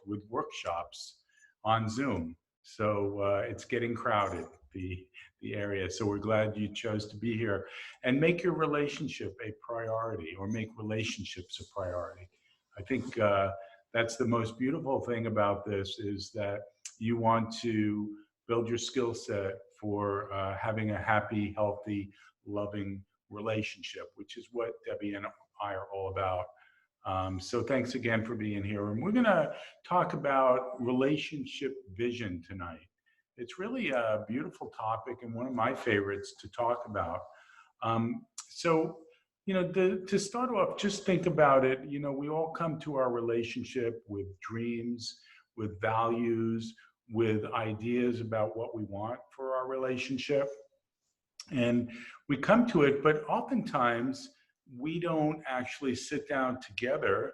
with workshops on Zoom. So it's getting crowded, the area. So we're glad you chose to be here, and make your relationship a priority, or make relationships a priority. I think that's the most beautiful thing about this, is that you want to build your skill set for having a happy, healthy, loving relationship, which is what Debbie and I are all about. So thanks again for being here. And we're going to talk about relationship vision tonight. It's really a beautiful topic and one of my favorites to talk about. So, to start off, just think about it. We all come to our relationship with dreams, with values, with ideas about what we want for our relationship. And we come to it, but oftentimes we don't actually sit down together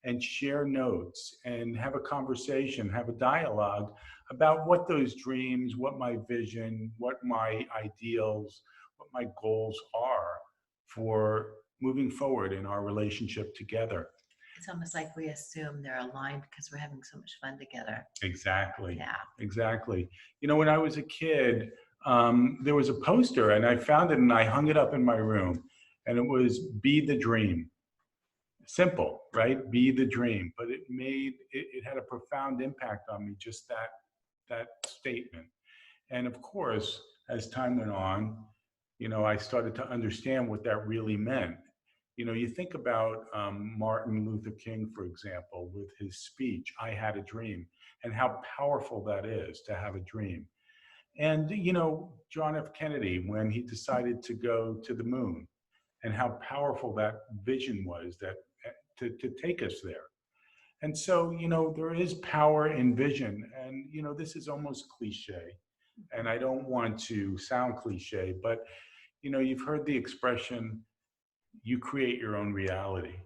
and share notes and have a conversation, have a dialogue about what those dreams, what my vision, what my ideals, what my goals are for moving forward in our relationship together. It's almost like we assume they're aligned because we're having so much fun together. Exactly. Yeah. Exactly. When I was a kid, there was a poster, and I found it and I hung it up in my room, and it was "Be the Dream." Simple, right? Be the dream. But it had a profound impact on me, just that statement. And of course, as time went on, I started to understand what that really meant. You think about Martin Luther King, for example, with his speech, "I Had a Dream," and how powerful that is to have a dream. And, John F. Kennedy, when he decided to go to the moon, and how powerful that vision was to take us there. And so, there is power in vision. And, this is almost cliche. And I don't want to sound cliche, but, you've heard the expression, you create your own reality.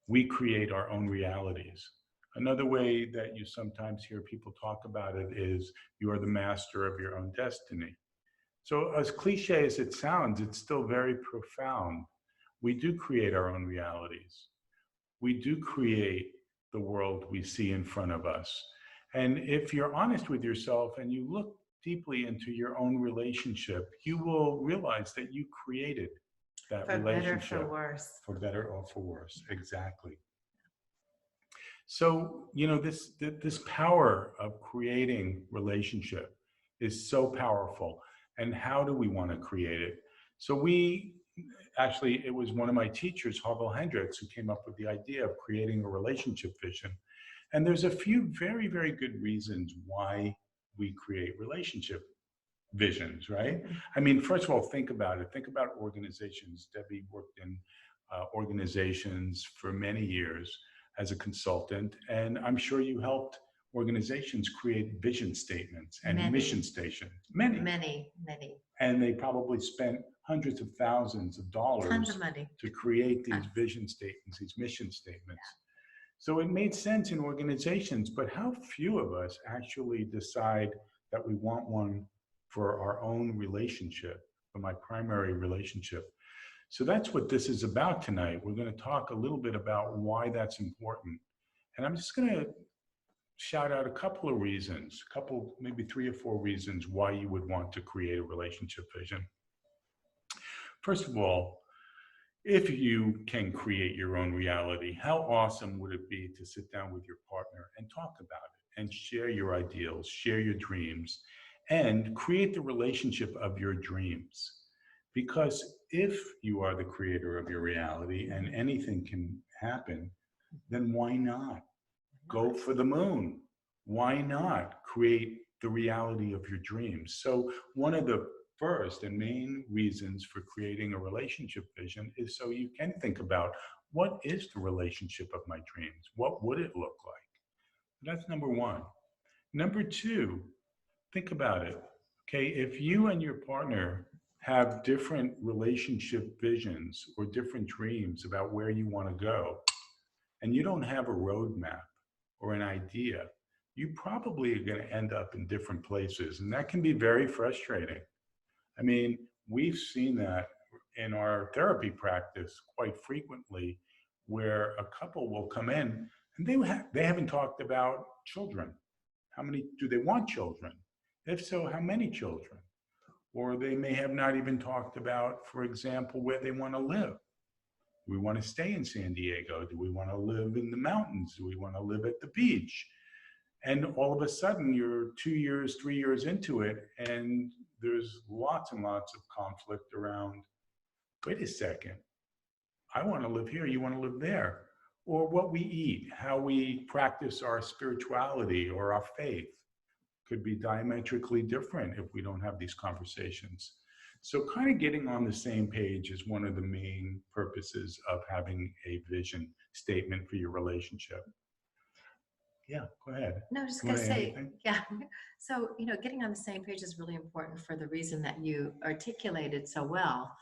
We create our own realities. Another way that you sometimes hear people talk about it is, you are the master of your own destiny. So as cliche as it sounds, it's still very profound. We do create our own realities. We do create the world we see in front of us. And if you're honest with yourself and you look deeply into your own relationship, you will realize that you created that relationship. For better, for worse. For better or for worse, exactly. So, this power of creating relationship is so powerful. And how do we want to create it? So it was one of my teachers, Harville Hendricks, who came up with the idea of creating a relationship vision. And there's a few very, very good reasons why we create relationship visions, right? I mean, first of all, think about it. Think about organizations. Debbie worked in organizations for many years as a consultant, and I'm sure you helped organizations create vision statements and mission statements. Many. And they probably spent hundreds of thousands of dollars, tons of money, to create these vision statements, these mission statements. Yeah. So it made sense in organizations, but how few of us actually decide that we want one for our own relationship, for my primary relationship. So that's what this is about tonight. We're going to talk a little bit about why that's important. And I'm just going to shout out a couple of reasons, maybe 3 or 4 reasons why you would want to create a relationship vision. First of all, if you can create your own reality, how awesome would it be to sit down with your partner and talk about it and share your ideals, share your dreams, and create the relationship of your dreams? Because if you are the creator of your reality and anything can happen, then why not go for the moon? Why not create the reality of your dreams? So one of the first and main reasons for creating a relationship vision is so you can think about, what is the relationship of my dreams? What would it look like? That's number one. Number two, think about it. Okay, if you and your partner have different relationship visions or different dreams about where you want to go, and you don't have a roadmap or an idea, you probably are going to end up in different places. And that can be very frustrating. I mean, we've seen that in our therapy practice quite frequently, where a couple will come in And they haven't talked about children. How many do they want children? If so, how many children? Or they may have not even talked about, for example, where they want to live. Do we want to stay in San Diego? Do we want to live in the mountains? Do we want to live at the beach? And all of a sudden, you're 2 years, 3 years into it, and there's lots and lots of conflict around, wait a second, I want to live here, you want to live there. Or what we eat, how we practice our spirituality or our faith could be diametrically different if we don't have these conversations. So kind of getting on the same page is one of the main purposes of having a vision statement for your relationship. Yeah, go ahead. No, I was just You gonna wanna add say, anything? yeah. So, getting on the same page is really important for the reason that you articulated so well.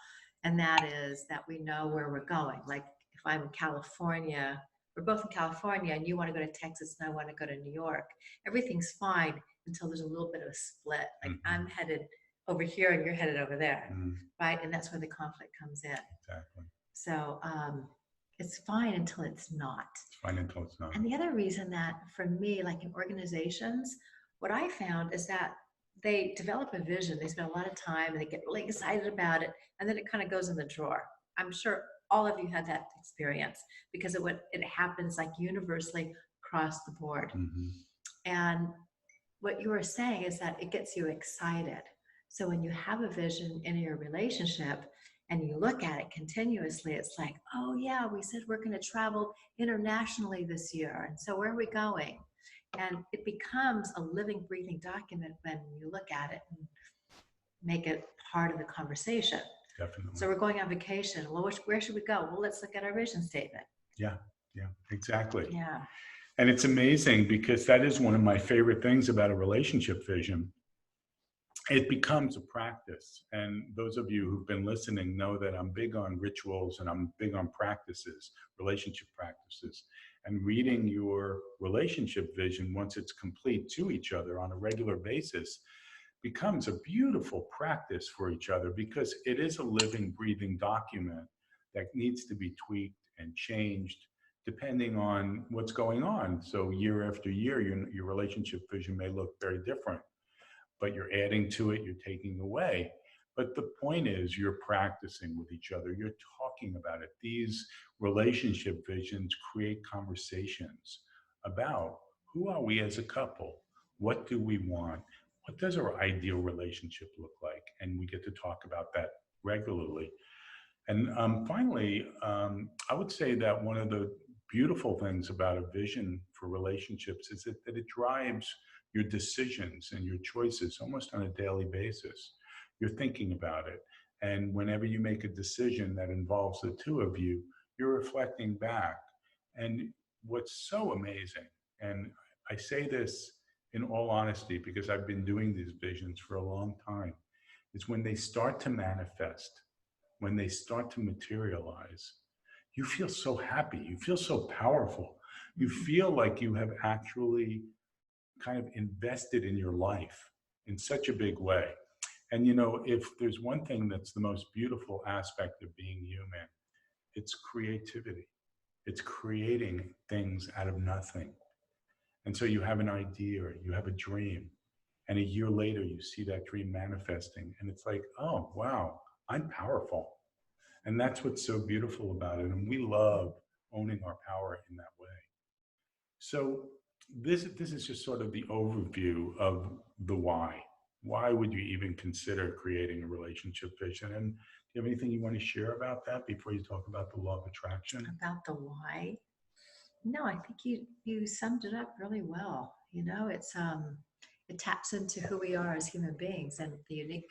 And that is that we know where we're going. Like if I'm in California, we're both in California and you want to go to Texas and I want to go to New York, everything's fine until there's a little bit of a split. Like I'm headed over here and you're headed over there, right? And that's where the conflict comes in. Exactly. So it's fine until it's not. It's fine until it's not. And the other reason that for me, like in organizations, what I found is that they develop a vision, they spend a lot of time and they get really excited about it, and then it kind of goes in the drawer. I'm sure all of you had that experience because it happens like universally across the board. And what you were saying is that it gets you excited. So when you have a vision in your relationship and you look at it continuously, it's like, oh yeah, we said we're going to travel internationally this year. And so where are we going? And it becomes a living, breathing document when you look at it and make it part of the conversation. Definitely. So we're going on vacation. Well, where should we go? Well, let's look at our vision statement. Yeah, exactly. Yeah. And it's amazing because that is one of my favorite things about a relationship vision. It becomes a practice. And those of you who've been listening know that I'm big on rituals and I'm big on practices, relationship practices. And reading your relationship vision once it's complete to each other on a regular basis becomes a beautiful practice for each other because it is a living, breathing document that needs to be tweaked and changed depending on what's going on. So year after year, your relationship vision may look very different, but you're adding to it, you're taking away. But the point is you're practicing with each other. You're talking about it. These relationship visions create conversations about who are we as a couple? What do we want? What does our ideal relationship look like? And we get to talk about that regularly. And finally, I would say that one of the beautiful things about a vision for relationships is that it drives your decisions and your choices almost on a daily basis. You're thinking about it. And whenever you make a decision that involves the two of you, you're reflecting back. And what's so amazing, and I say this in all honesty because I've been doing these visions for a long time, is when they start to manifest, when they start to materialize, you feel so happy. You feel so powerful. You feel like you have actually kind of invested in your life in such a big way. And if there's one thing that's the most beautiful aspect of being human, it's creativity. It's creating things out of nothing. And so you have an idea, you have a dream, and a year later you see that dream manifesting, and it's like, oh, wow, I'm powerful. And that's what's so beautiful about it. And we love owning our power in that way. So this is just sort of the overview of the why. Why would you even consider creating a relationship vision? And do you have anything you want to share about that before you talk about the law of attraction? About the why? No, I think you summed it up really well. It taps into who we are as human beings and the unique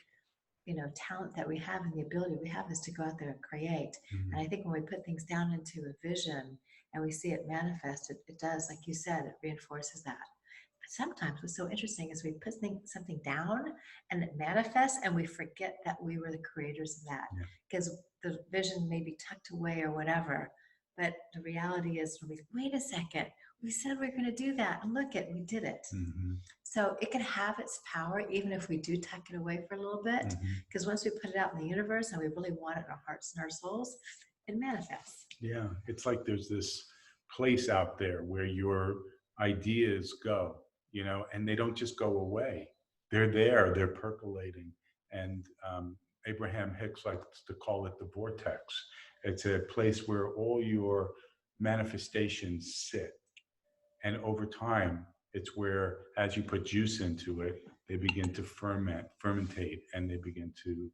talent that we have and the ability we have is to go out there and create. And I think when we put things down into a vision and we see it manifest, it does, like you said, it reinforces that. But sometimes what's so interesting is we put something down and it manifests and we forget that we were the creators of that because the vision may be tucked away or whatever. But the reality is, wait a second, we said we were going to do that. And look we did it. So it can have its power even if we do tuck it away for a little bit. Because once we put it out in the universe and we really want it in our hearts and our souls, it manifests. Yeah, it's like there's this place out there where your ideas go, and they don't just go away. They're there, they're percolating. And Abraham Hicks likes to call it the vortex. It's a place where all your manifestations sit. And over time, it's where, as you put juice into it, they begin to fermentate, and they begin to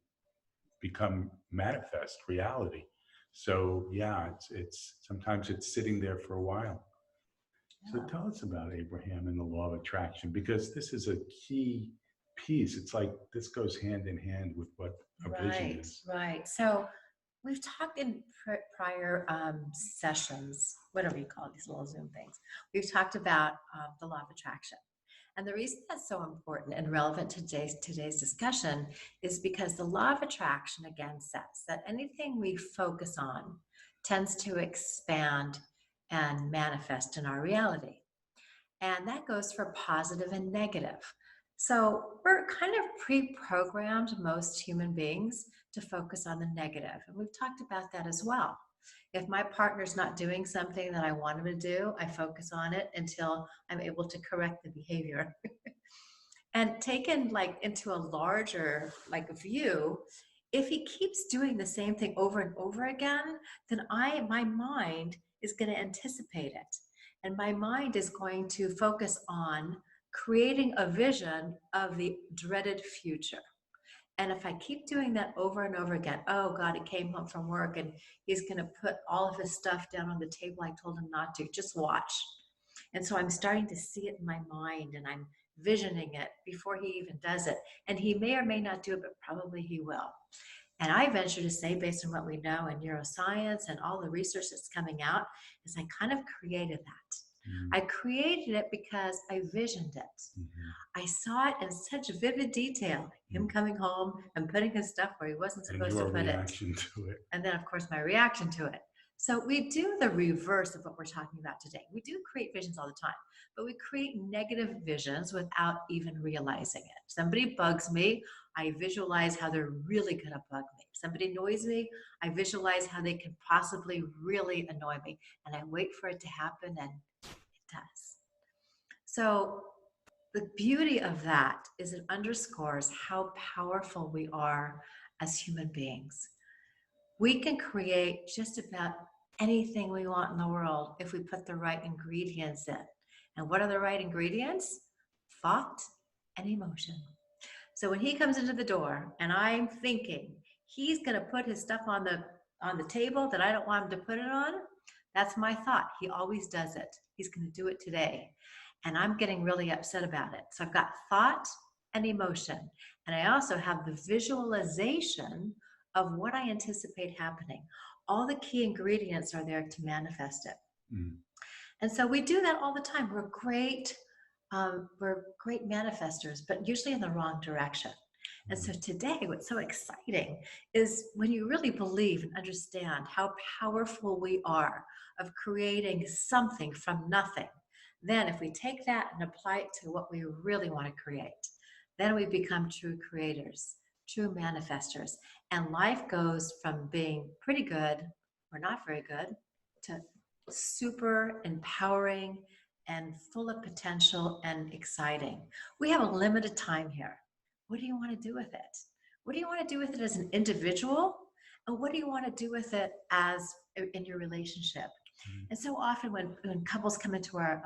become manifest reality. So yeah, it's sometimes it's sitting there for a while. So Yeah. tell us about Abraham and the law of attraction, because this is a key piece. It's like this goes hand in hand with what a vision Right, is. right. So we've talked in prior sessions, whatever you call these little Zoom things. We've talked about the law of attraction. And the reason that's so important and relevant to today's discussion is because the law of attraction again says that anything we focus on tends to expand and manifest in our reality. And that goes for positive and negative. So we're kind of pre-programmed, most human beings, to focus on the negative. And we've talked about that as well. If my partner's not doing something that I want him to do, I focus on it until I'm able to correct the behavior. And taken like into a larger like view, if he keeps doing the same thing over and over again, then my mind is going to anticipate it. And my mind is going to focus on creating a vision of the dreaded future. And if I keep doing that over and over again, oh God, he came home from work and he's going to put all of his stuff down on the table. I told him not to. Just watch. And so I'm starting to see it in my mind, and I'm visioning it before he even does it. And he may or may not do it, but probably he will. And I venture to say, based on what we know in neuroscience and all the research that's coming out, is I kind of created that. Mm-hmm. I created it because I visioned it. Mm-hmm. I saw it in such vivid detail, him coming home and putting his stuff where he wasn't supposed to put it. And your reaction to it. And then, of course, my reaction to it. So we do the reverse of what we're talking about today. We do create visions all the time, but we create negative visions without even realizing it. Somebody bugs me, I visualize how they're really going to bug me. Somebody annoys me, I visualize how they can possibly really annoy me. And I wait for it to happen, and it does. So the beauty of that is it underscores how powerful we are as human beings. We can create just about anything we want in the world if we put the right ingredients in. And what are the right ingredients? Thought and emotion. So when he comes into the door and I'm thinking he's going to put his stuff on the table that I don't want him to put it on, that's my thought. He always does it. He's going to do it today. And I'm getting really upset about it. So I've got thought and emotion. And I also have the visualization of what I anticipate happening. All the key ingredients are there to manifest it. Mm. And so we do that all the time. We're great manifestors, but usually in the wrong direction. And so today, what's so exciting is when you really believe and understand how powerful we are of creating something from nothing, then if we take that and apply it to what we really want to create, then we become true creators, true manifestors. And life goes from being pretty good or not very good to super empowering and full of potential and exciting. We have a limited time here. What do you want to do with it? What do you want to do with it as an individual? And what do you want to do with it as in your relationship? Mm-hmm. And so often when couples come into our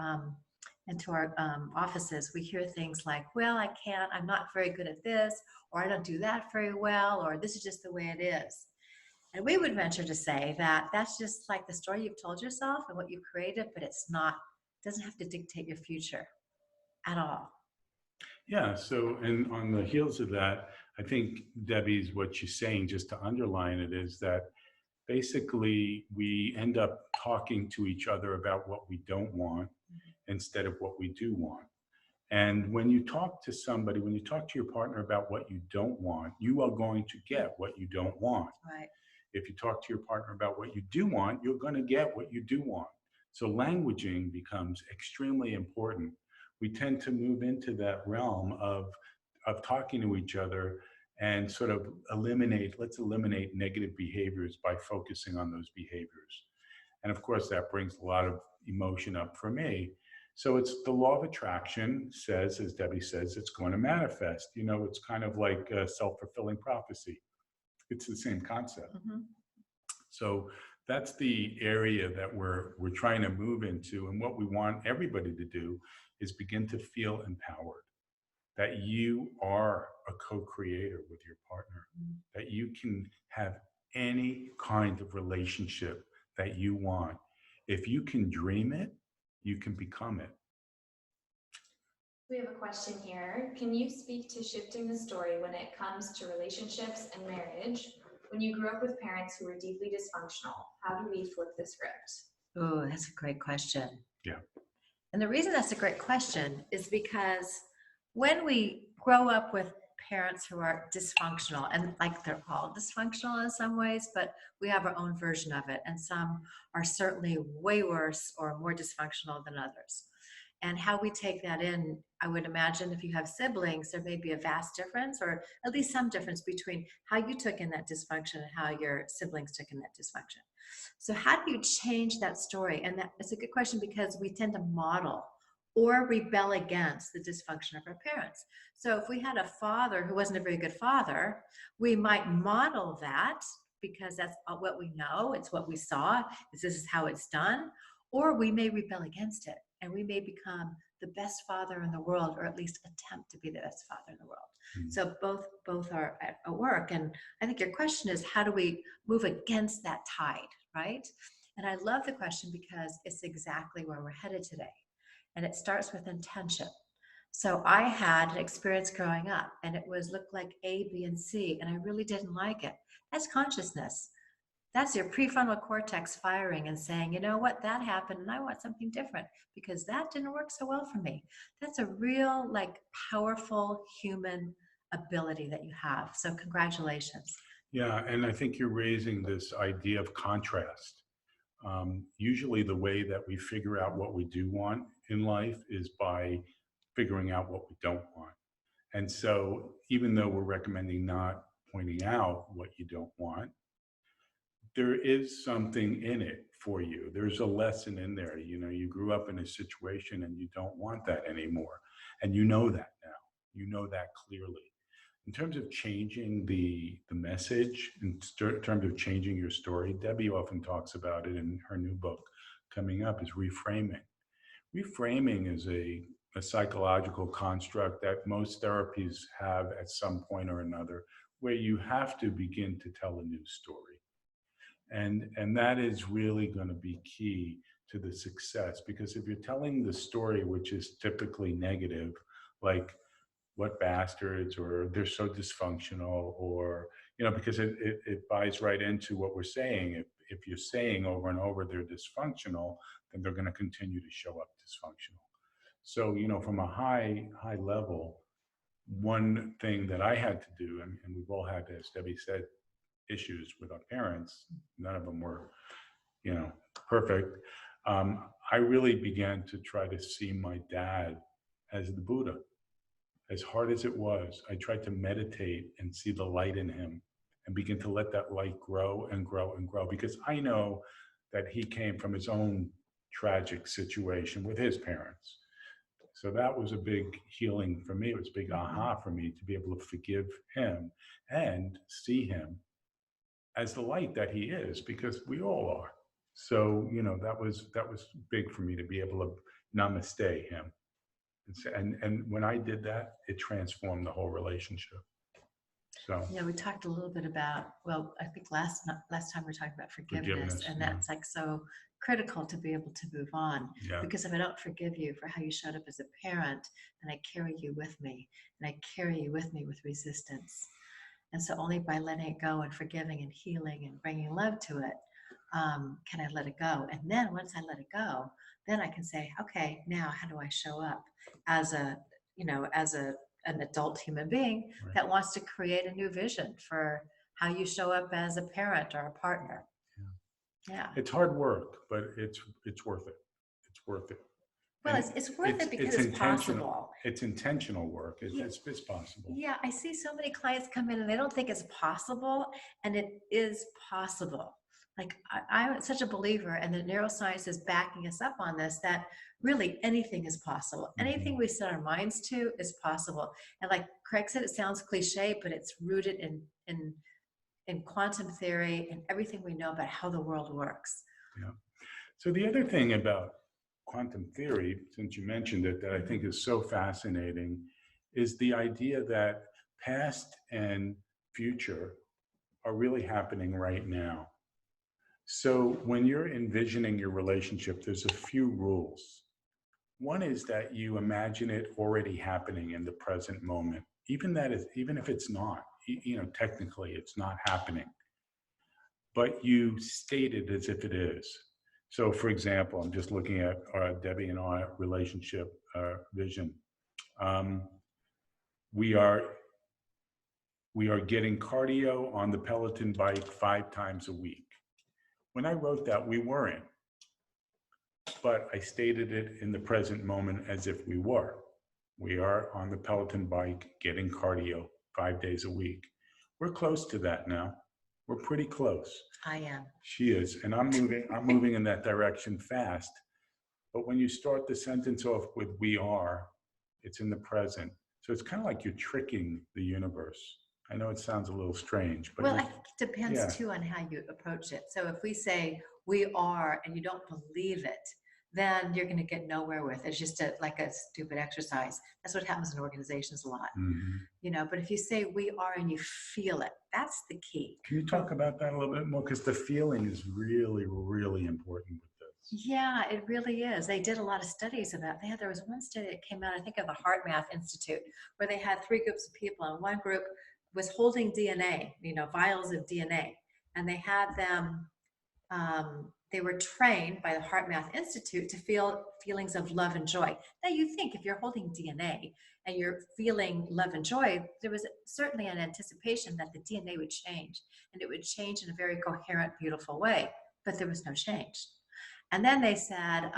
offices, we hear things like, well, I'm not very good at this, or I don't do that very well, or this is just the way it is. And we would venture to say that that's just like the story you've told yourself and what you've created, but it doesn't have to dictate your future at all. Yeah, so, and on the heels of that, I think Debbie's, what she's saying, just to underline it, is that basically we end up talking to each other about what we don't want instead of what we do want. And when you talk to somebody, when you talk to your partner about what you don't want, you are going to get what you don't want. Right. If you talk to your partner about what you do want, you're going to get what you do want. So languaging becomes extremely important. We tend to move into that realm of talking to each other and sort of let's eliminate negative behaviors by focusing on those behaviors. And of course, that brings a lot of emotion up for me. So it's the law of attraction says, as Debbie says, it's going to manifest. You know, it's kind of like a self-fulfilling prophecy. It's the same concept. Mm-hmm. So that's the area that we're trying to move into. And what we want everybody to do is begin to feel empowered, that you are a co-creator with your partner, that you can have any kind of relationship that you want. If you can dream it, you can become it. We have a question here. Can you speak to shifting the story when it comes to relationships and marriage? When you grew up with parents who were deeply dysfunctional, how do we flip the script? Oh, that's a great question. Yeah. And the reason that's a great question is because when we grow up with parents who are dysfunctional, and like they're all dysfunctional in some ways, but we have our own version of it. And some are certainly way worse or more dysfunctional than others. And how we take that in, I would imagine if you have siblings, there may be a vast difference, or at least some difference between how you took in that dysfunction and how your siblings took in that dysfunction. So how do you change that story? And that's a good question, because we tend to model or rebel against the dysfunction of our parents. So if we had a father who wasn't a very good father, we might model that because that's what we know, it's what we saw, this is how it's done, or we may rebel against it. And we may become the best father in the world, or at least attempt to be the best father in the world. Mm-hmm. So both are at work. And I think your question is, how do we move against that tide, right? And I love the question because it's exactly where we're headed today. And it starts with intention. So I had an experience growing up, and it looked like A, B, and C, and I really didn't like it. That's consciousness. That's your prefrontal cortex firing and saying, you know what, that happened and I want something different because that didn't work so well for me. That's a real, like, powerful human ability that you have. So congratulations. Yeah, and I think you're raising this idea of contrast. Usually the way that we figure out what we do want in life is by figuring out what we don't want. And so even though we're recommending not pointing out what you don't want, there is something in it for you. There's a lesson in there. You know, you grew up in a situation and you don't want that anymore. And you know that now. You know that clearly. In terms of changing the message, in terms of changing your story, Debbie often talks about it in her new book coming up, is reframing. Reframing is a psychological construct that most therapies have at some point or another, where you have to begin to tell a new story. And that is really going to be key to the success, because if you're telling the story, which is typically negative, like what bastards, or they're so dysfunctional, or, you know, because it buys right into what we're saying. If you're saying over and over they're dysfunctional, then they're going to continue to show up dysfunctional. So, you know, from a high level, one thing that I had to do, and we've all had, as Debbie said, issues with our parents. None of them were, you know, perfect. I really began to try to see my dad as the Buddha. As hard as it was, I tried to meditate and see the light in him and begin to let that light grow and grow and grow, because I know that he came from his own tragic situation with his parents. So that was a big healing for me. It was a big aha for me to be able to forgive him and see him as the light that he is, because we all are. So, you know, that was big for me to be able to namaste him. And when I did that, it transformed the whole relationship. So yeah, we talked a little bit about, well, I think last time we were talking about forgiveness, and that's like so critical to be able to move on. Yeah. Because if I don't forgive you for how you showed up as a parent, then I carry you with me, and I carry you with me with resistance. And so only by letting it go and forgiving and healing and bringing love to it, can I let it go. And then once I let it go, then I can say, okay, now how do I show up as an adult human being that wants to create a new vision for how you show up as a parent or a partner. Yeah. It's hard work, but it's worth it. It's worth it. Well, it's worth it because it's possible. It's intentional work. It's possible. Yeah, I see so many clients come in and they don't think it's possible, and it is possible. like I'm such a believer, and the neuroscience is backing us up on this, that really anything is possible. Anything we set our minds to is possible. And like Craig said, it sounds cliche, but it's rooted in quantum theory and everything we know about how the world works. Yeah. So the other thing about quantum theory, since you mentioned it, that I think is so fascinating, is the idea that past and future are really happening right now. So when you're envisioning your relationship, there's a few rules. One is that you imagine it already happening in the present moment, even if it's not, technically it's not happening, but you state it as if it is. So for example, I'm just looking at Debbie and our relationship vision. We are getting cardio on the Peloton bike 5 times a week. When I wrote that, we weren't, but I stated it in the present moment as if we were. We are on the Peloton bike getting cardio 5 days a week. We're close to that now. We're pretty close. I am. She is, and I'm moving in that direction fast. But when you start the sentence off with "we are," it's in the present. So it's kind of like you're tricking the universe. I know it sounds a little strange, but Well, I think it depends yeah. too on how you approach it. So if we say we are and you don't believe it, then you're going to get nowhere with it. It's just like a stupid exercise. That's what happens in organizations a lot. But if you say we are and you feel it, that's the key. Can you talk about that a little bit more? Because the feeling is really, really important with this. Yeah, it really is. They did a lot of studies about that. There was one study that came out, I think, of the Heart Math Institute, where they had 3 groups of people, and one group was holding DNA, vials of DNA, and they had them, they were trained by the Heart Math Institute to feel feelings of love and joy. Now you think if you're holding DNA and you're feeling love and joy, there was certainly an anticipation that the DNA would change, and it would change in a very coherent, beautiful way, but there was no change. And then they said,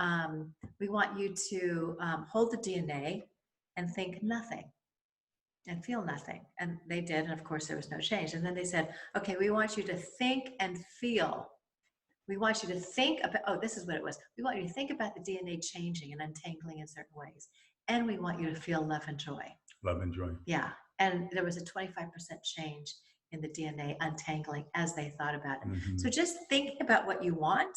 we want you to hold the DNA and think nothing and feel nothing. And they did, and of course there was no change. And then they said, okay, we want you to think and feel. We want you to think about, this is what it was. We want you to think about the DNA changing and untangling in certain ways. And we want you to feel love and joy. Love and joy. Yeah. And there was a 25% change in the DNA untangling as they thought about it. So just thinking about what you want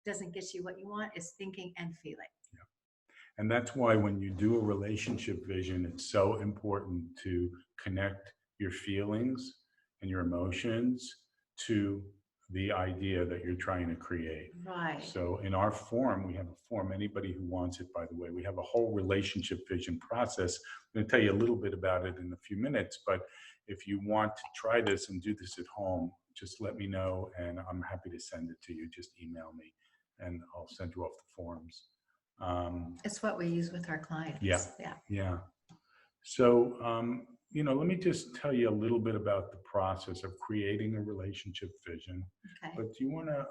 doesn't get you what you want. Is thinking and feeling. Yeah. And that's why when you do a relationship vision, it's so important to connect your feelings and your emotions to the idea that you're trying to create. Right. So in our form, we have a form. Anybody who wants it, by the way, we have a whole relationship vision process. I'm going to tell you a little bit about it in a few minutes, but if you want to try this and do this at home, just let me know and I'm happy to send it to you. Just email me and I'll send you off the forms. It's what we use with our clients. Yeah. So, let me just tell you a little bit about the process of creating a relationship vision. Okay. But do you want to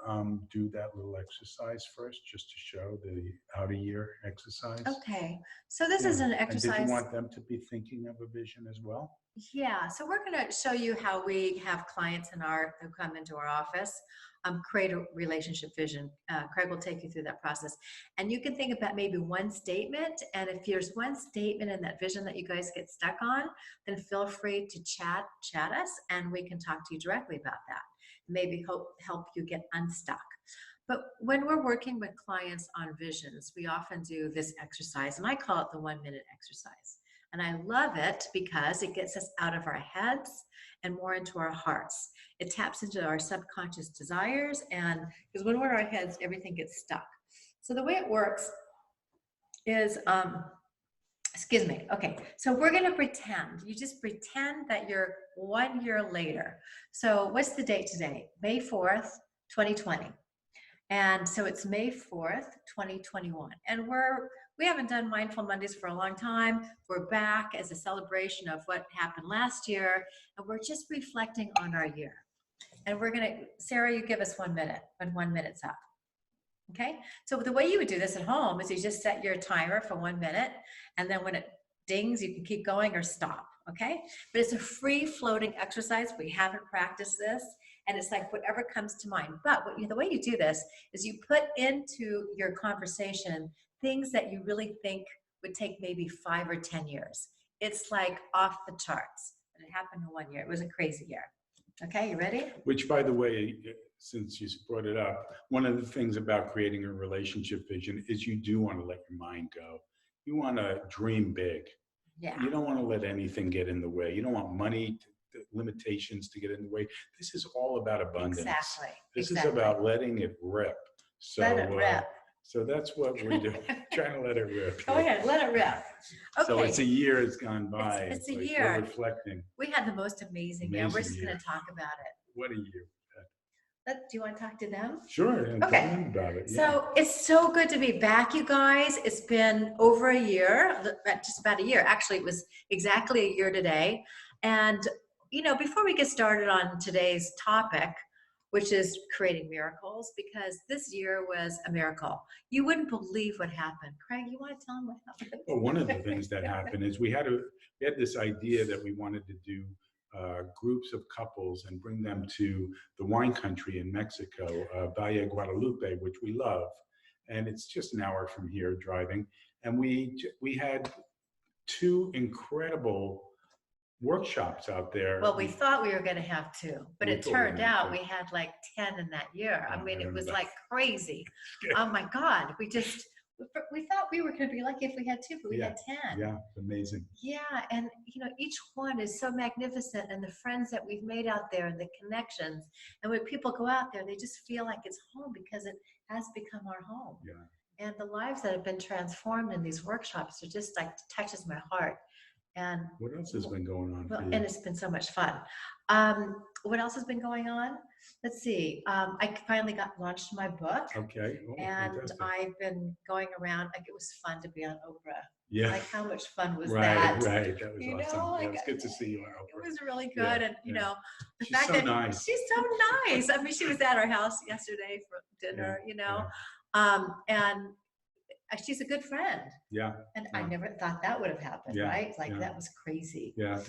do that little exercise first, just to show the out-of-year exercise? Okay. So this is an exercise. And did you want them to be thinking of a vision as well? Yeah. So we're going to show you how we have clients who come into our office create a relationship vision. Craig will take you through that process. And you can think about maybe one statement. And if there's one statement in that vision that you guys get stuck on, then feel free to chat us and we can talk to you directly about that. Maybe help you get unstuck. But when we're working with clients on visions, we often do this exercise, and I call it the 1-minute exercise. And I love it because it gets us out of our heads and more into our hearts. It taps into our subconscious desires, and because when we're in our heads, everything gets stuck. So the way it works is, okay, so we're going to pretend. You just pretend that you're 1 year later. So what's the date today? May 4th, 2020. And so it's May 4th, 2021. And we haven't done Mindful Mondays for a long time. We're back as a celebration of what happened last year. And we're just reflecting on our year. And we're going to, Sarah, you give us 1 minute when 1 minute's up. Okay? So the way you would do this at home is you just set your timer for 1 minute. And then when it dings, you can keep going or stop. Okay? But it's a free floating exercise. We haven't practiced this. And it's like whatever comes to mind. But the way you do this is you put into your conversation things that you really think would take maybe 5 or 10 years. It's like off the charts. And it happened in 1 year. It was a crazy year. Okay, you ready? Which, by the way, since you brought it up, one of the things about creating a relationship vision is you do want to let your mind go. You want to dream big. Yeah. You don't want to let anything get in the way. You don't want money, limitations to get in the way. This is all about abundance. Exactly. This is about letting it rip. So, let it rip. So that's what we're doing. Trying to let it rip. Go ahead, let it rip. Okay. So it's a year has gone by. It's a like year. We're reflecting. We had the most amazing year. We're just going to talk about it. What a year. Do you want to talk to them? Sure. Okay. Tell them about it. Yeah. So it's so good to be back, you guys. It's been over a year, just about a year. Actually, it was exactly a year today. And, you know, before we get started on today's topic, which is creating miracles, because this year was a miracle. You wouldn't believe what happened. Craig, you want to tell them what happened? Well, one of the things that happened is we had this idea that we wanted to do groups of couples and bring them to the wine country in Mexico, Valle Guadalupe, which we love. And it's just an hour from here driving. And we had 2 incredible workshops out there. Well, we thought we were going to have 2, but it turned out we had like 10 in that year. I mean, it was like crazy. Oh my God. We thought we were going to be lucky if we had 2, but we had 10. Yeah, amazing. Yeah, and you know, each one is so magnificent, and the friends that we've made out there and the connections. And when people go out there, they just feel like it's home because it has become our home. Yeah. And the lives that have been transformed in these workshops are just like touches my heart. And what else has been going on? Well, and it's been so much fun. What else has been going on? Let's see. I finally launched my book. Okay. Oh, and fantastic. I've been going around. Like, it was fun to be on Oprah. Yeah. Like, how much fun was right, that? Right. That was you awesome. Know, it was good to see you on Oprah. It was really good. Yeah, And, you know, the she's fact so that nice. she's so nice. I mean, she was at our house yesterday for dinner, you know, and she's a good friend. Yeah. And I never thought that would have happened, right? Like, that was crazy. Yeah.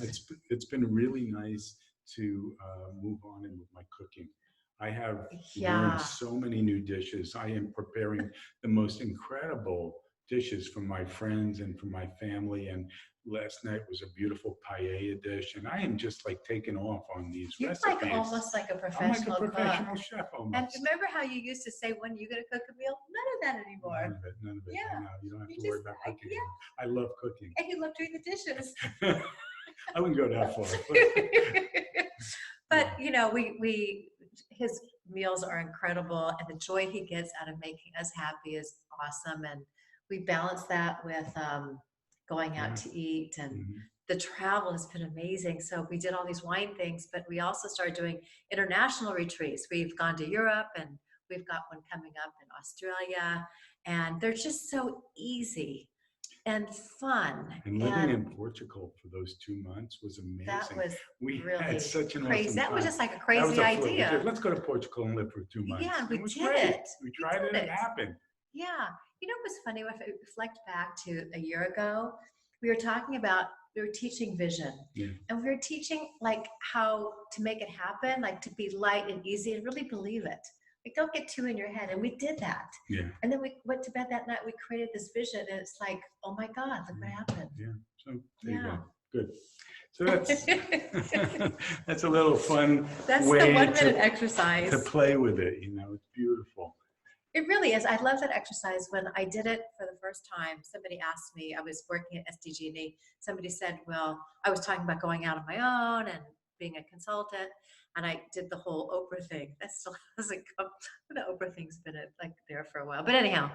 It's been really nice to move on and with my cooking. I have learned so many new dishes. I am preparing the most incredible dishes from my friends and from my family. And last night was a beautiful paella dish. And I am just like taking off on these recipes. Like almost like a professional I'm like a professional chef almost. And remember how you used to say, when are you going to cook a meal? None of that anymore. None of it. Yeah. No, you don't have to worry about cooking. Yeah. I love cooking. And you love doing the dishes. I wouldn't go that far. But, you know, his meals are incredible, and the joy he gets out of making us happy is awesome. And we balance that with going out to eat, and the travel has been amazing. So we did all these wine things, but we also started doing international retreats. We've gone to Europe, and we've got one coming up in Australia, and they're just so easy and fun. And living in Portugal for those 2 months was amazing. That was we really had such an crazy. awesome That was time. just like a crazy idea. Let's go to Portugal and live for 2 months. Yeah, we it was did great. it. We tried it and it happened. Yeah. You know what was funny? If I reflect back to a year ago, we were teaching vision. Yeah. And we were teaching like how to make it happen, like to be light and easy and really believe it. Like, don't get too in your head. And we did that. Yeah. And then we went to bed that night. We created this vision, and it's like, oh my God, look what happened. Yeah. So there you go. Good. So that's a little fun. That's way the 1-minute exercise. To play with it. You know, it's beautiful. It really is. I love that exercise. When I did it for the first time, somebody asked me, I was working at SDG&E. Somebody said, well, I was talking about going out on my own and being a consultant. And I did the whole Oprah thing. That still hasn't come. The Oprah thing's been like there for a while. But anyhow,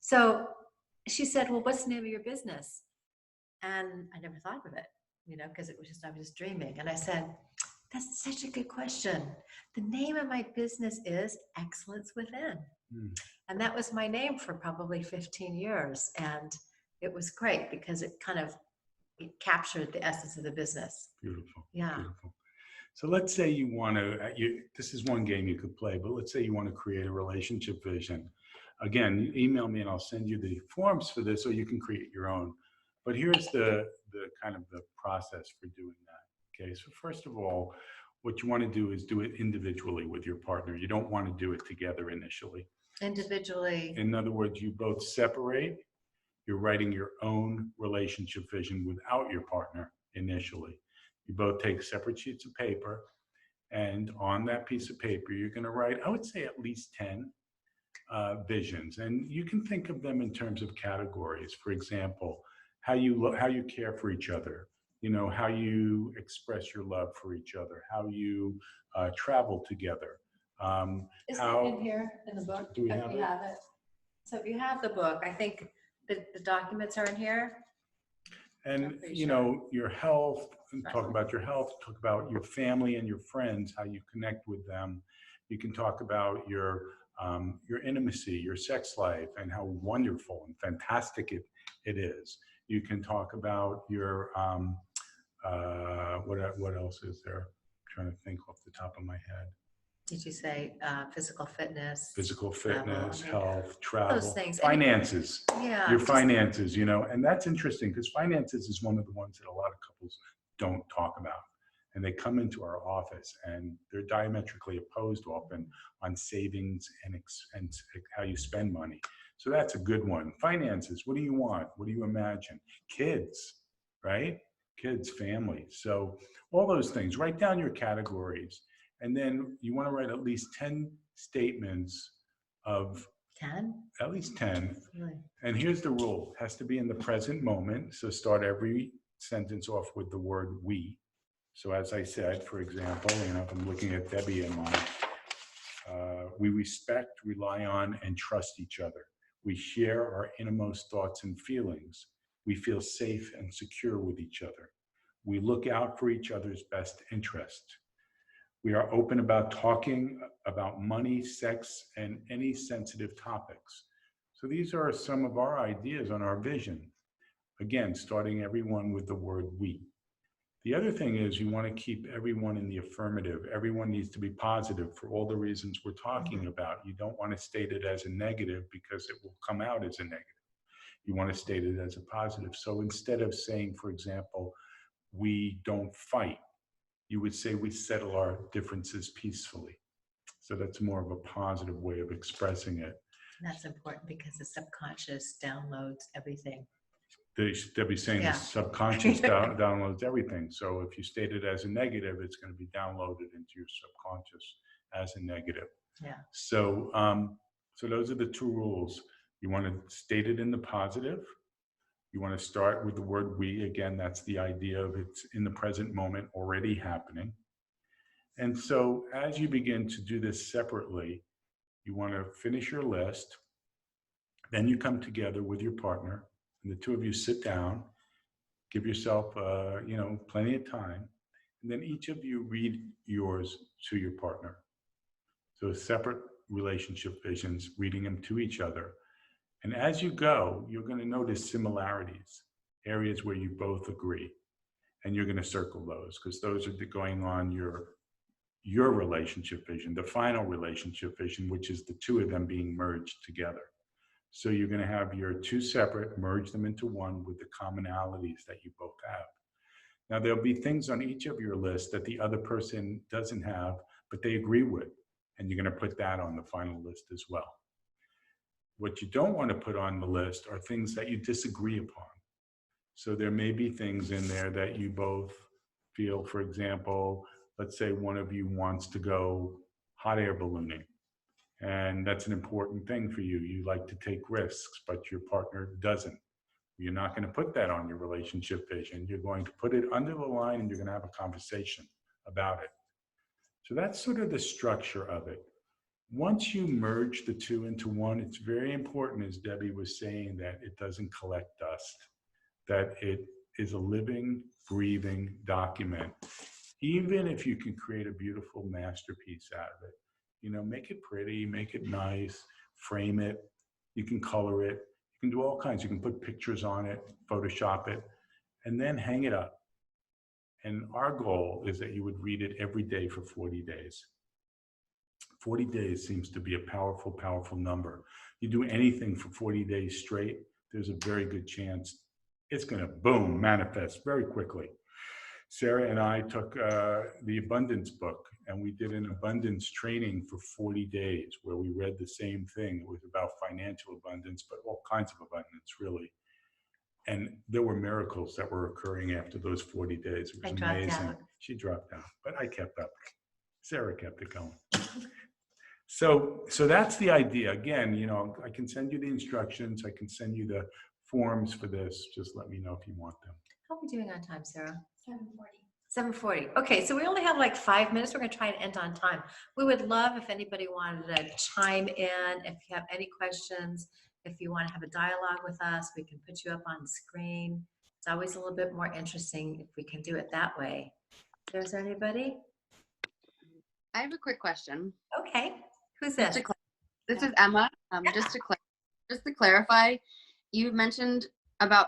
so she said, well, what's the name of your business? And I never thought of it, you know, because I was just dreaming. And I said, that's such a good question. The name of my business is Excellence Within. And that was my name for probably 15 years. And it was great because it captured the essence of the business. Beautiful. Yeah. Beautiful. So let's say you want to, this is one game you could play, but let's say you want to create a relationship vision. Again, you email me and I'll send you the forms for this, or you can create your own. But here's the kind of the process for doing that. Okay, so first of all, what you want to do is do it individually with your partner. You don't want to do it together initially. Individually. In other words, you both separate. You're writing your own relationship vision without your partner initially. You both take separate sheets of paper, and on that piece of paper, you're going to write, I would say, at least 10 visions. And you can think of them in terms of categories. For example, how you care for each other, how you express your love for each other, how you travel together. Is how, it in here in the book? Do we If have you it? have it. So if you have the book, I think the documents are in here. And, I'm pretty sure. your health, and Right. talk about your health, talk about your family and your friends, how you connect with them. You can talk about your intimacy, your sex life, and how wonderful and fantastic it is. You can talk about your, what else is there? I'm trying to think off the top of my head. Did you say physical fitness? Physical travel, fitness, I mean, health, travel, those things. finances. Yeah. Your just- finances, and that's interesting because finances is one of the ones that a lot of couples don't talk about. And they come into our office and they're diametrically opposed often on savings and how you spend money. So that's a good one. Finances, what do you want? What do you imagine? Kids, right? Kids, family. So all those things, write down your categories. And then you want to write at least 10 statements of 10? at least 10. Really? And here's the rule, it has to be in the present moment. So start every sentence off with the word we. So as I said, for example, if I'm looking at Debbie in mind, we respect, rely on, and trust each other. We share our innermost thoughts and feelings. We feel safe and secure with each other. We look out for each other's best interest. We are open about talking about money, sex, and any sensitive topics. So these are some of our ideas on our vision. Again, starting everyone with the word we. The other thing is you want to keep everyone in the affirmative. Everyone needs to be positive for all the reasons we're talking about. You don't want to state it as a negative because it will come out as a negative. You want to state it as a positive. So instead of saying, for example, we don't fight, you would say we settle our differences peacefully. So that's more of a positive way of expressing it. That's important because the subconscious downloads everything. They'll be saying Yeah. the subconscious downloads everything. So if you state it as a negative, it's going to be downloaded into your subconscious as a negative. Yeah. So, so those are the two rules. You want to state it in the positive. You want to start with the word we. Again, that's the idea of it's in the present moment already happening. And so as you begin to do this separately, you want to finish your list. Then you come together with your partner, and the two of you sit down, give yourself, plenty of time, and then each of you read yours to your partner. So separate relationship visions, reading them to each other. And as you go, you're going to notice similarities, areas where you both agree, and you're going to circle those because those are going on your relationship vision, the final relationship vision, which is the two of them being merged together. So you're going to have your two separate, merge them into one with the commonalities that you both have. Now, there'll be things on each of your list that the other person doesn't have, but they agree with, and you're going to put that on the final list as well. What you don't want to put on the list are things that you disagree upon. So there may be things in there that you both feel, for example, let's say one of you wants to go hot air ballooning. And that's an important thing for you. You like to take risks, but your partner doesn't. You're not going to put that on your relationship vision. You're going to put it under the line and you're going to have a conversation about it. So that's sort of the structure of it. Once you merge the two into one, it's very important, as Debbie was saying, that it doesn't collect dust, that it is a living, breathing document. Even if you can create a beautiful masterpiece out of it, make it pretty, make it nice, frame it, you can color it, you can do all kinds. You can put pictures on it, Photoshop it, and then hang it up. And our goal is that you would read it every day for 40 days. 40 days seems to be a powerful, powerful number. You do anything for 40 days straight, there's a very good chance it's going to, boom, manifest very quickly. Sarah and I took the abundance book, and we did an abundance training for 40 days where we read the same thing. It was about financial abundance, but all kinds of abundance, really. And there were miracles that were occurring after those 40 days. It was amazing. She dropped out, but I kept up. Sarah kept it going. So that's the idea. Again, you know, I can send you the instructions. I can send you the forms for this. Just let me know if you want them. How are we doing on time, Sarah? 7:40. 7:40. Okay, so we only have like 5 minutes. We're going to try and end on time. We would love if anybody wanted to chime in. If you have any questions, if you want to have a dialogue with us, we can put you up on the screen. It's always a little bit more interesting if we can do it that way. Is there anybody? I have a quick question. Okay. Who's this? This is Emma. Just to clarify, you mentioned about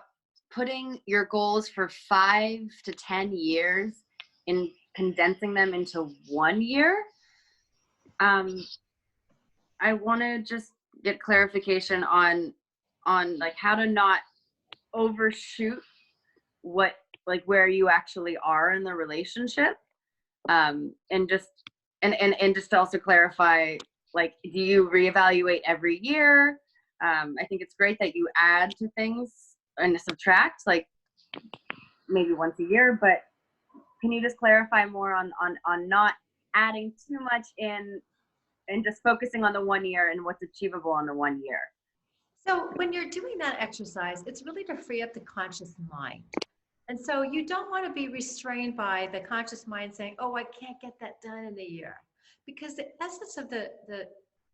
putting your goals for 5 to 10 years and condensing them into 1 year. I want to just get clarification on like how to not overshoot what, like, where you actually are in the relationship, and just to also clarify, like, do you reevaluate every year? I think it's great that you add to things and subtract, like maybe once a year, but can you just clarify more on not adding too much in and just focusing on the 1 year and what's achievable on the 1 year? So when you're doing that exercise, it's really to free up the conscious mind. And so you don't want to be restrained by the conscious mind saying, oh, I can't get that done in a year. Because the essence of the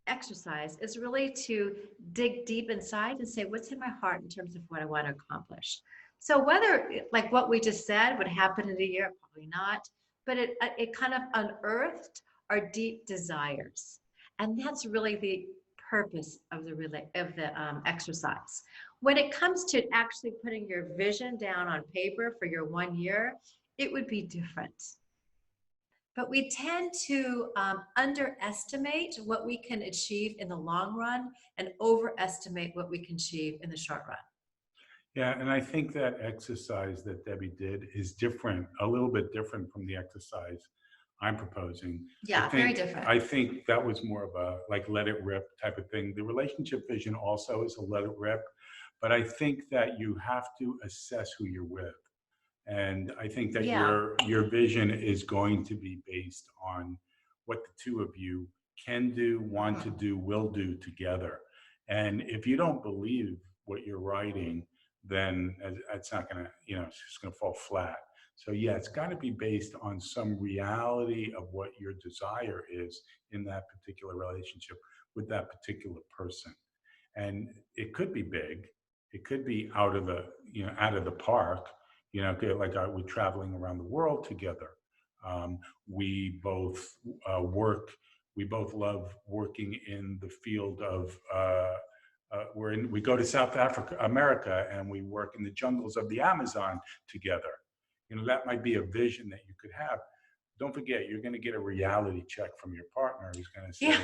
exercise is really to dig deep inside and say, what's in my heart in terms of what I want to accomplish? So whether, like what we just said, would happen in a year, probably not, but it kind of unearthed our deep desires. And that's really the purpose of the exercise. When it comes to actually putting your vision down on paper for your 1 year, it would be different. But we tend to underestimate what we can achieve in the long run and overestimate what we can achieve in the short run. Yeah, and I think that exercise that Debbie did is different, a little bit different from the exercise I'm proposing. Yeah, very different. I think that was more of a like let it rip type of thing. The relationship vision also is a let it rip, but I think that you have to assess who you're with. And I think that your vision is going to be based on what the two of you can do, want to do, will do together. And if you don't believe what you're writing, then it's not going to, it's just going to fall flat. So yeah, it's got to be based on some reality of what your desire is in that particular relationship with that particular person. And it could be big. It could be out of the park. Like we're traveling around the world together. We both work. We both love working in the field of. We go to South America, and we work in the jungles of the Amazon together. That might be a vision that you could have. Don't forget, you're going to get a reality check from your partner who's going to say,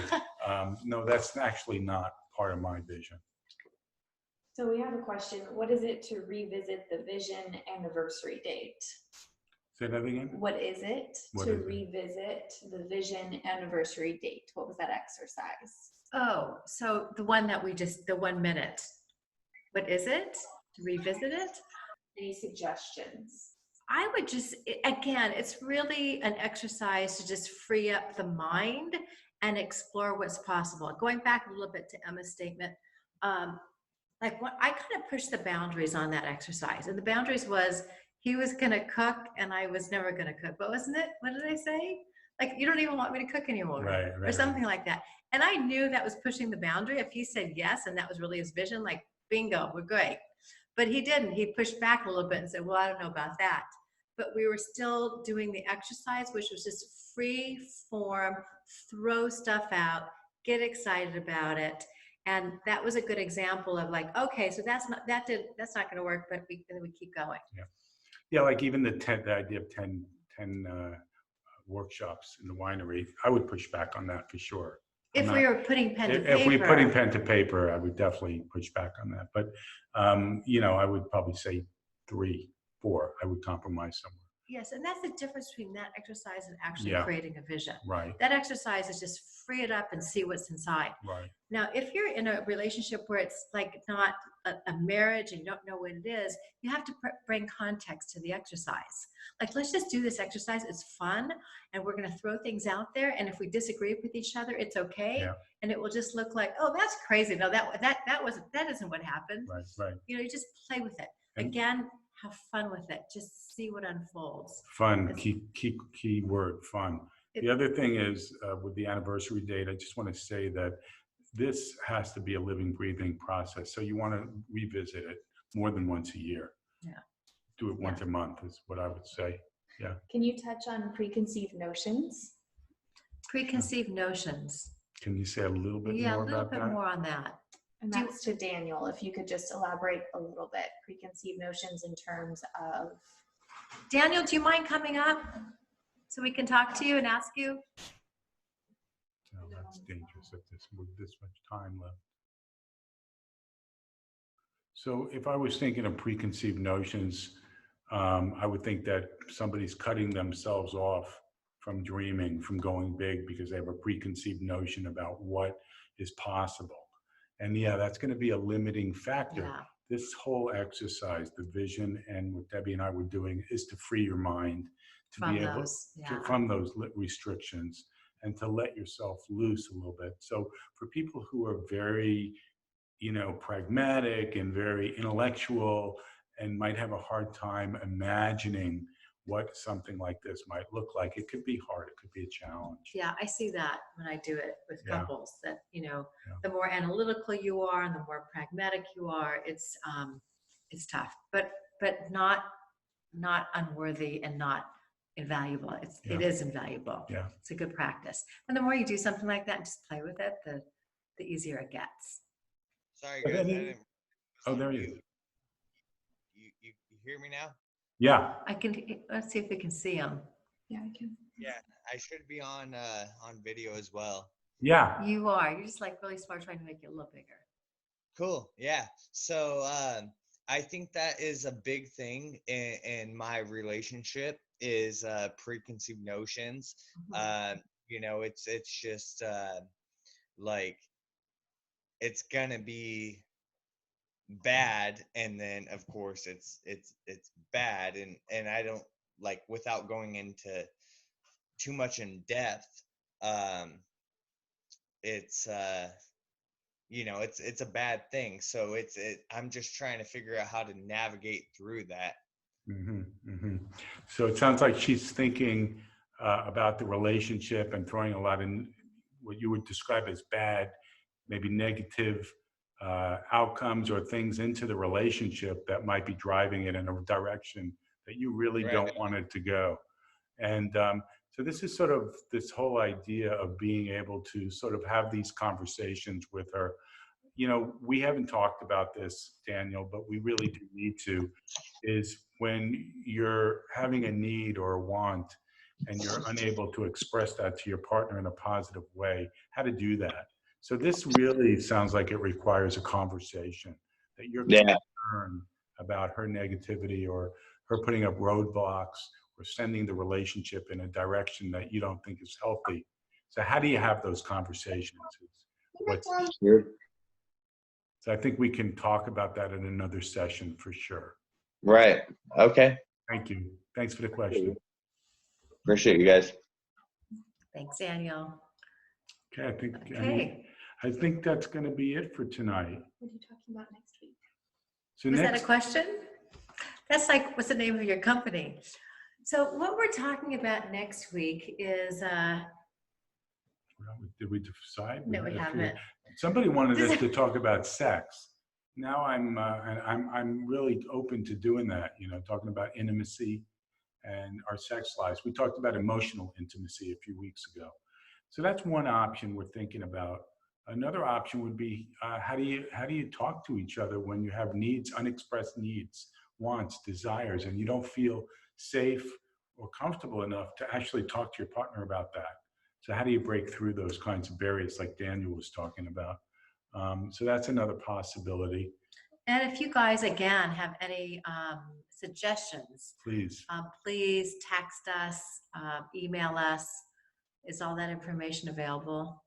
no, that's actually not part of my vision. So we have a question. What is it to revisit the vision anniversary date? Say that again? What is it to revisit the vision anniversary date? What was that exercise? Oh, so the one that the 1 minute. What is it? To revisit it? Any suggestions? I would just, again, it's really an exercise to just free up the mind and explore what's possible. Going back a little bit to Emma's statement, I kind of pushed the boundaries on that exercise. And the boundaries was he was going to cook and I was never going to cook. But wasn't it? What did I say? Like, you don't even want me to cook anymore. Right, or something like that. And I knew that was pushing the boundary. If he said yes, and that was really his vision, like, bingo, we're great. But he didn't. He pushed back a little bit and said, well, I don't know about that. But we were still doing the exercise, which was just free form, throw stuff out, get excited about it. And that was a good example of like, okay, so that's not going to work, but we keep going. Yeah, like even the idea of 10 workshops in the winery, I would push back on that for sure. If we were putting pen to paper. If we putting pen to paper, I would definitely push back on that. But, I would probably say 3, 4, I would compromise somewhere. Yes, and that's the difference between that exercise and actually Yeah. creating a vision. Right, That exercise is just free it up and see what's inside. right. Now, if you're in a relationship where it's like not a marriage and you don't know what it is, you have to bring context to the exercise. Like, let's just do this exercise. It's fun, and we're going to throw things out there. And if we disagree with each other, it's okay. Yeah. And it will just look like, oh, that's crazy. No, that isn't what happened. Right, right. You know, you just play with it. And- Again, have fun with it. Just see what unfolds. Fun, It's- key word, fun. The other thing is with the anniversary date, I just want to say that this has to be a living, breathing process. So you want to revisit it more than once a year. Yeah. Do it once a month is what I would say. Yeah. Can you touch on preconceived notions? Preconceived notions. Can you say a little bit Yeah, a more little about bit that? more on that. And Do you- that's to Daniel, if you could just elaborate a little bit, preconceived notions in terms of. Daniel, do you mind coming up so we can talk to you and ask you? No, that's dangerous at with this much time left. So if I was thinking of preconceived notions, I would think that somebody's cutting themselves off from dreaming, from going big, because they have a preconceived notion about what is possible. And yeah, that's going to be a limiting factor. Yeah. This whole exercise, the vision, and what Debbie and I were doing is to free your mind to From be able those, yeah. from those restrictions and to let yourself loose a little bit. So for people who are very, pragmatic and very intellectual and might have a hard time imagining what something like this might look like, it could be hard. It could be a challenge. Yeah, I see that when I do it with Yeah. couples, that, the more analytical you are and the more pragmatic you are, it's tough, but not unworthy and not invaluable. Yeah. It is invaluable. Yeah. It's a good practice. And the more you do something like that and just play with it, the easier it gets. Sorry, But guys. then oh, there you go. You hear me now? Yeah. Let's see if we can see them. Yeah, I can. Yeah, I should be on video as well. Yeah. You are. You're just like really smart, trying to make it a little bigger. Cool. Yeah. So I think that is a big thing in my relationship is preconceived notions. It's just like it's gonna be bad, and then of course it's bad, and I don't like, without going into too much in depth, it's it's a bad thing. So I'm just trying to figure out how to navigate through that. Mm-hmm, mm-hmm. So it sounds like she's thinking about the relationship and throwing a lot in what you would describe as bad, maybe negative outcomes or things into the relationship that might be driving it in a direction that you really Right. don't want it to go. And so this is sort of this whole idea of being able to sort of have these conversations with her. We haven't talked about this, Daniel, but we really do need to, is when you're having a need or a want and you're unable to express that to your partner in a positive way, how to do that. So this really sounds like it requires a conversation, that you're concerned about her negativity or her putting up roadblocks or sending the relationship in a direction that you don't think is healthy. So how do you have those conversations? So I think we can talk about that in another session for sure. Right. Okay. Thank you. Thanks for the question. Appreciate you guys. Thanks, Daniel. Okay, Okay. I think that's going to be it for tonight. What are you talking about next week? So Was that a next, question? That's like, what's the name of your company? So what we're talking about next week is, did we decide? no, we If haven't. Somebody wanted us to talk about sex. Now I'm really open to doing that. Talking about intimacy and our sex lives. We talked about emotional intimacy a few weeks ago. So that's one option we're thinking about. Another option would be how do you talk to each other when you have needs, unexpressed needs, wants, desires, and you don't feel safe or comfortable enough to actually talk to your partner about that. So how do you break through those kinds of barriers like Daniel was talking about? So that's another possibility. And if you guys, again, have any suggestions, Please. please text us, email us. Is all that information available?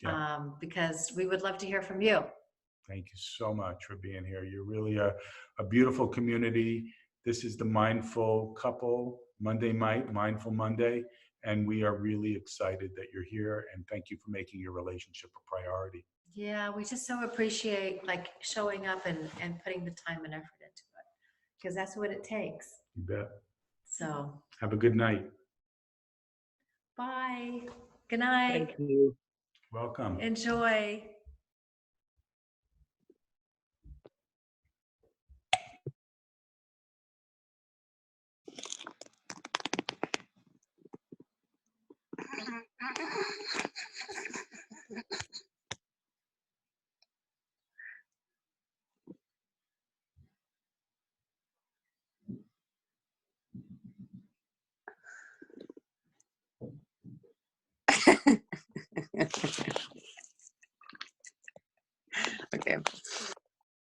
Yeah. Because we would love to hear from you. Thank you so much for being here. You're really a beautiful community. This is the Mindful Couple Mindful Monday, and we are really excited that you're here, and thank you for making your relationship a priority. Yeah, we just so appreciate like showing up and putting the time and effort into it, because that's what it takes. You bet. So, Have a good night. bye. Good night. Thank you. Welcome. Enjoy.